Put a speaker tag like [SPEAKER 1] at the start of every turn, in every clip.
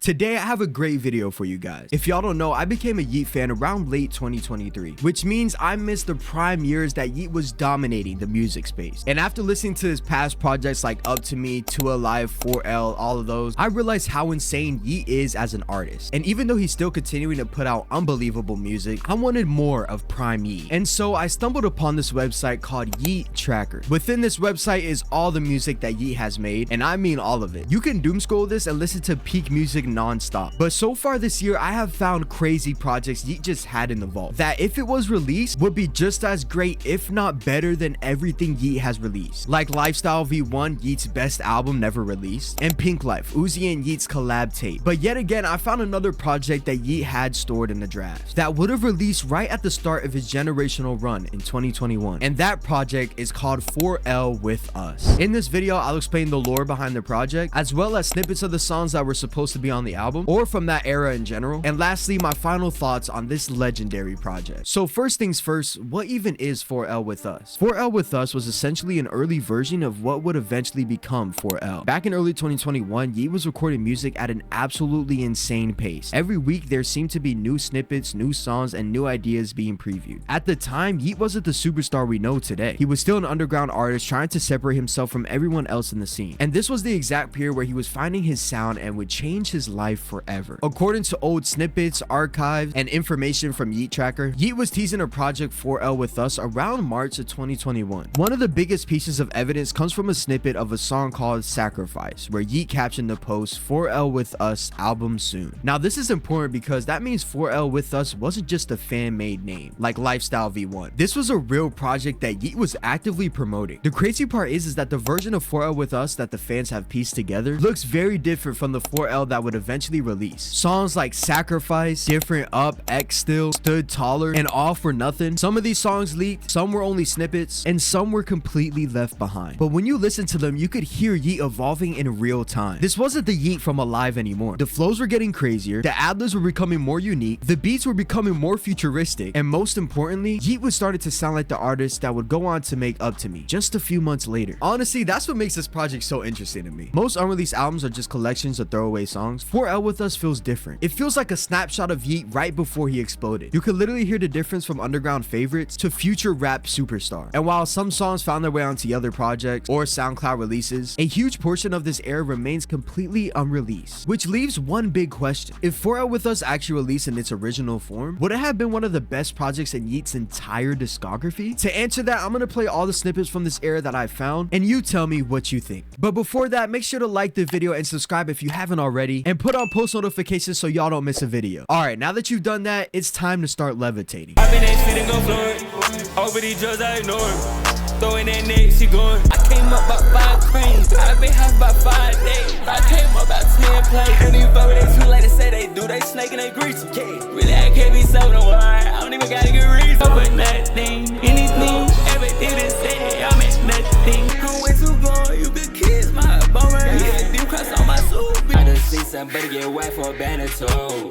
[SPEAKER 1] Today I have a great video for you guys. If y'all don't know, I became a Yeat fan around late 2023, which means I missed the prime years that Yeat was dominating the music space. And after listening to his past projects like Up To Me, 2 Alive, 4L, all of those, I realized how insane Yeat is as an artist. And even though he's still continuing to put out unbelievable music, I wanted more of prime Yeat. And so I stumbled upon this website called Yeat Tracker. Within this website is all the music that Yeat has made, and I mean all of it. You can doom scroll this and listen to peak music non-stop. But so far this year, I have found crazy projects Yeat just had in the vault that if it was released would be just as great, if not better, than everything Yeat has released. Like Lifestyle V1, Yeat's best album never released, and Pink Life, Uzi and Yeat's collab tape. But yet again, I found another project that Yeat had stored in the drafts that would have released right at the start of his generational run in 2021, and that project is called 4L With Us. In this video, I'll explain the lore behind the project, as well as snippets of the songs that were supposed to be on the album or from that era in general, and lastly my final thoughts on this legendary project. So first things first, what even is 4L With Us? 4L With Us was essentially an early version of what would eventually become 4L. Back in early 2021, Yeat was recording music at an absolutely insane pace. Every week there seemed to be new snippets, new songs, and new ideas being previewed. At the time, Yeat wasn't the superstar we know today. He was still an underground artist trying to separate himself from everyone else in the scene, and this was the exact period where he was finding his sound and would change his life forever. According to old snippets, archives, and information from Yeat Tracker, Yeat was teasing a project 4L With Us around March of 2021. One of the biggest pieces of evidence comes from a snippet of a song called Sacrifice, where Yeat captioned the post, 4L With Us, album soon. Now this is important because that means 4L With Us wasn't just a fan-made name like Lifestyle V1. This was a real project that Yeat was actively promoting. The crazy part is that the version of 4L With Us that the fans have pieced together looks very different from the 4L that would eventually release. Songs like Sacrifice, Different Up, X Still, Stood Taller, and All For Nothing. Some of these songs leaked, some were only snippets, and some were completely left behind. But when you listen to them, you could hear Yeat evolving in real time. This wasn't the Yeat from Alive anymore. The flows were getting crazier, the ad-libs were becoming more unique, the beats were becoming more futuristic, and most importantly, Yeat was starting to sound like the artist that would go on to make Up To Me just a few months later. Honestly, that's what makes this project so interesting to me. Most unreleased albums are just collections of throwaway songs. 4L With Us feels different. It feels like a snapshot of Yeat right before he exploded. You could literally hear the difference from underground favorites to future rap superstar. And while some songs found their way onto other projects or SoundCloud releases, a huge portion of this era remains completely unreleased, which leaves one big question. If 4L With Us actually released in its original form, would it have been one of the best projects in Yeat's entire discography? To answer that, I'm gonna play all the snippets from this era that I found, and you tell me what you think. But before that, make sure to like the video and subscribe if you haven't already, and put on post notifications so y'all don't miss a video. Alright, now that you've done that, it's time to start levitating.
[SPEAKER 2] I've been that shit and go floor it. Over these drugs I ignore it. Throwing that neck, she going. I came up about 5 cranes. I've been high about 5 days. I came up about 10 plays. And these fuck they too late to say they do. They snake and they greasy. Really, I can't be so no why. I don't even gotta get reason. But nothing, anything, everything they say, I'm at nothing. I'm way too gone, you could kiss my bum. Yeah, deep cross on my suit. I done see somebody get whacked for a banner toe.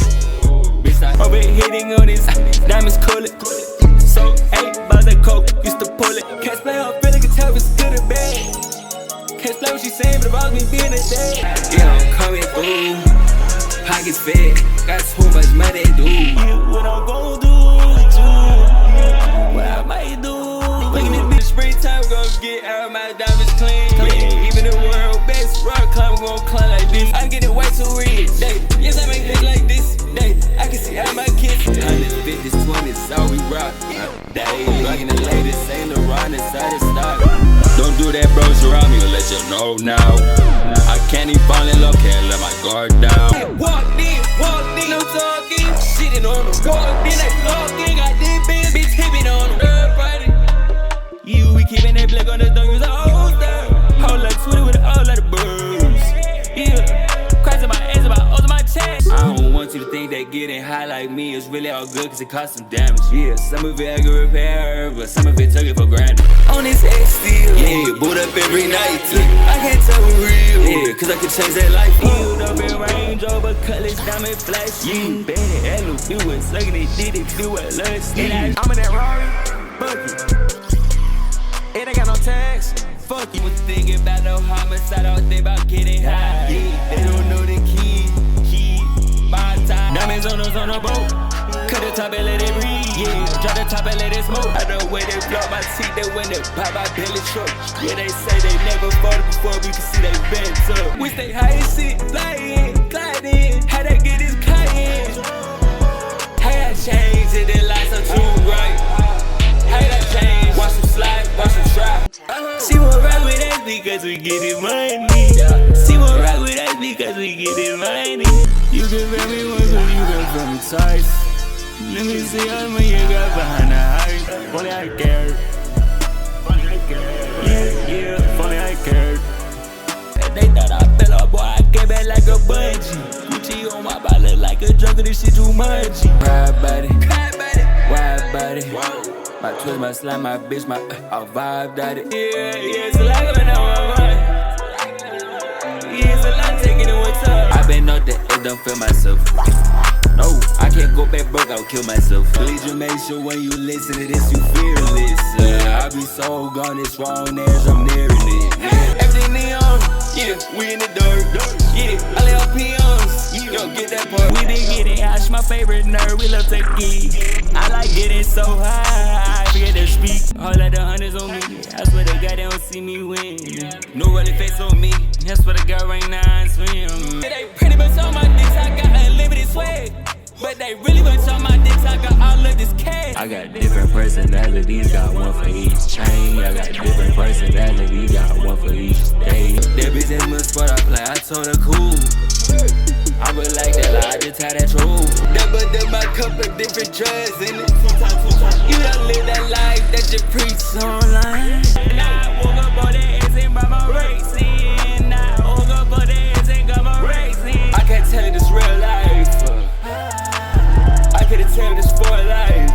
[SPEAKER 2] Bitch, I've been hitting on this. Diamonds cool it. So 8 bars of coke, used to pull it. Can't play her feeling, can tell if it's good or bad. Can't play what she saying, but about me being a dad. Yeah, I'm coming through. Pockets fat, got too much money to do. Yeah, what I'm gon' do with you? What I might do? Looking at this springtime, gon' get out my diamonds clean. Yeah, even the world best rock climber gon' climb like this. I'm getting way too rich, day. Yes, I make things like this, day. I can see how my kids 150s, 20s, all we rock. Day, rockin' the latest, Saint Laurent inside the stock. Don't do that, bros around me, I'll let you know now. I can't even fall in love, can't let my guard down. Walked in, no talking, shitting on them. Walked in, they vlogging, got this bitch hipping on them. Third party, you we keeping that black on the thing, use a whole thing. Whole lot of Twitter with all lot of birds. Yeah, crossing my ass about all of my chest. I don't want you to think that getting high like me is really all good, cause it costs some damage. Yeah, some of it I can repair, but some of it took it for granted. On this X steel, yeah, boot up every night. I can't tell who real, yeah, cause I can change that life. Healed up in Range Rover, Cutlass, diamond flash. Yeah, bad, that look do it, sucking it, did it, do it, let's see. I'm in that Rari, fuck it. It ain't got no tags, fuck you. Was thinking about no homicide, I was thinking about getting high. Yeah, they don't know the key. chains on us on a boat. Cut the top and let it breathe, yeah. Drop the top and let it smoke. I know when they blow my teeth, they when they pop my belly truck. Yeah, they say they never fought before, we can see they bent up. We stay high and shit, flying, gliding. How they get this client? How I change it, the lights are too bright. How I change? Watch them slide, watch them try. She won't rock with us because we get it money. She won't rock with us because we get it money. You can feel me once, but you can feel me twice. Let me see how many you got behind the hype. Funny I cared. Yeah, funny I cared. And they thought I fell off, boy, I came back like a bungee. Gucci on my body, look like a drunk, this shit too much. Ride body, wide body. My twist, my slime, my bitch, my I vibe that it. Yeah, it's like when I'm right. Yeah, it's a lot taking it one time. I been out there and don't feel myself. No, I can't go back broke, I'll kill myself. Please you make sure when you listen to this, you fearless. I be so gone, it's wrong as I'm nearing it. Yeah. Everything neon, yeah, we in the dirt. Yeah, I lay up peons, yo, get that part. We been getting Ash, my favorite nerd, we love to geek. I like getting so high, I forget to speak. All of the hundreds on me, I swear to God they don't see me win. No rolling face on me, that's what I got right now, I swim. It ain't pretty much on my dicks, I got unlimited swag. But they really went on my dicks, I got all of this cash. I got different personalities, got one for each chain. I got different personalities, got one for each stage. That bitch in my sport I play, I told her cool. I would like that lie, I just had that true. Double my cup of different drugs in it. You don't live that life that you preach online. And I woke up on that ass and brought my racing. I woke up on that ass and got my racing. I can't tell you this real life. I could've tell this for life.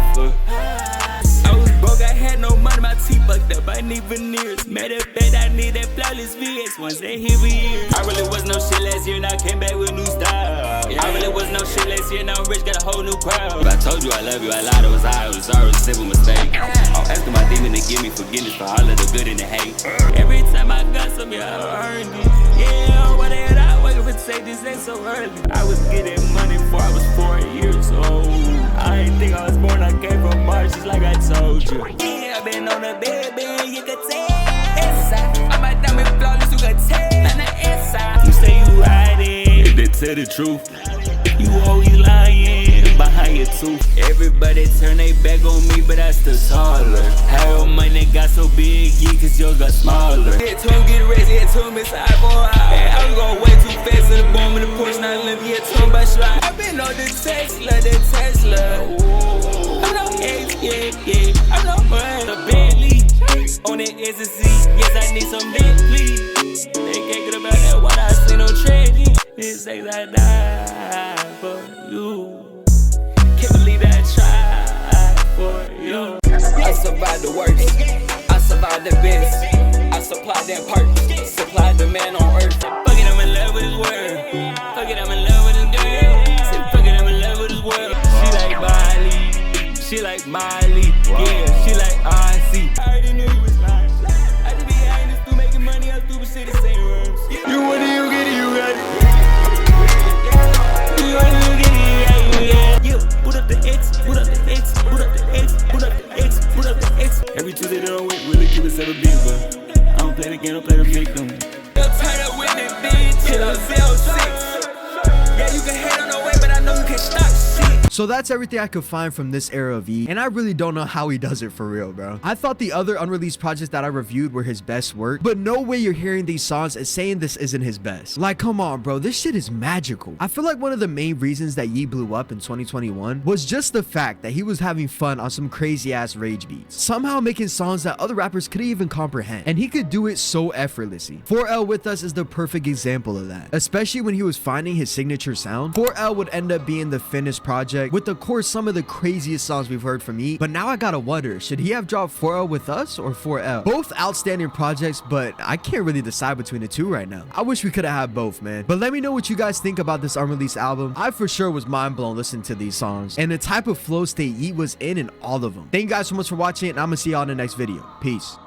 [SPEAKER 2] I was broke, I had no money, my teeth fucked up, I need veneers. Made a bet, I need that flawless VS once they hit for years. I really was no shit last year, and I came back with new style. I really was no shit last year, now I'm rich, got a whole new crowd. If I told you I love you, I lied, it was I was sorry, it was a simple mistake. I'm asking my demon to give me forgiveness for all of the good and the hate. Every time I got some, yeah, I earned it. Yeah, what the hell I wake up and say this ain't so early. I was getting money before I was 4 years old. I ain't think I was born, I came from Mars just like I told you. Yeah, I been on the bed, you can tell. S-side, I'm a diamond flawless, you can tell. On the S-side, you say you riding, if they tell the truth, you always lying behind your tooth. Everybody turn their back on me, but I still taller. How money got so big, yeah, cause yours got smaller. Yeah, Tom get raised, yeah, Tom miss iPhone. I was going way too fast in the bomb in the Porsche, not live, yeah, Tom by slide. I been on the Tesla. I'm no X, yeah, I'm no money. The Bentley, on the S&C, yes, I need some debt, please. They can't get about that, what I see no trading. This things I die for you. Can't believe that I tried for you. I survived the worst, I survived the best. I supplied that perk, supplied the man on earth. Fuck it, I'm in love with his word. Fuck it, I'm in love with his girl. Said fuck it, I'm in love with his world. She like Miley, yeah, she like RC. I already knew you was lying. I just be hiding this through making money, I'm stupid shit, the same words. You want it, you get it, you got it. You want it, you get it, yeah. Put up the X, put up the X, put up the X, put up the X, put up the X. Every Tuesday they don't wait, really keep it 7 beats, but I don't play the game, don't play the victim. Yo, turn up with the bitch, hit on 06. Yeah, you can hate on the way, but I know you can stop shit.
[SPEAKER 1] So that's everything I could find from this era of Yeat, and I really don't know how he does it for real, bro. I thought the other unreleased projects that I reviewed were his best work, but no way you're hearing these songs and saying this isn't his best. Like, come on, bro, this shit is magical. I feel like one of the main reasons that Yeat blew up in 2021 was just the fact that he was having fun on some crazy ass rage beats, somehow making songs that other rappers couldn't even comprehend, and he could do it so effortlessly. 4L With Us is the perfect example of that, especially when he was finding his signature sound. 4L would end up being the finished project with, of course, some of the craziest songs we've heard from Yeat. But now I gotta wonder, should he have dropped 4L With Us or 4L? Both outstanding projects, but I can't really decide between the two right now. I wish we could have had both, man. But let me know what you guys think about this unreleased album. I for sure was mind blown listening to these songs and the type of flow state Yeat was in all of them. Thank you guys so much for watching, and I'm gonna see y'all in the next video. Peace.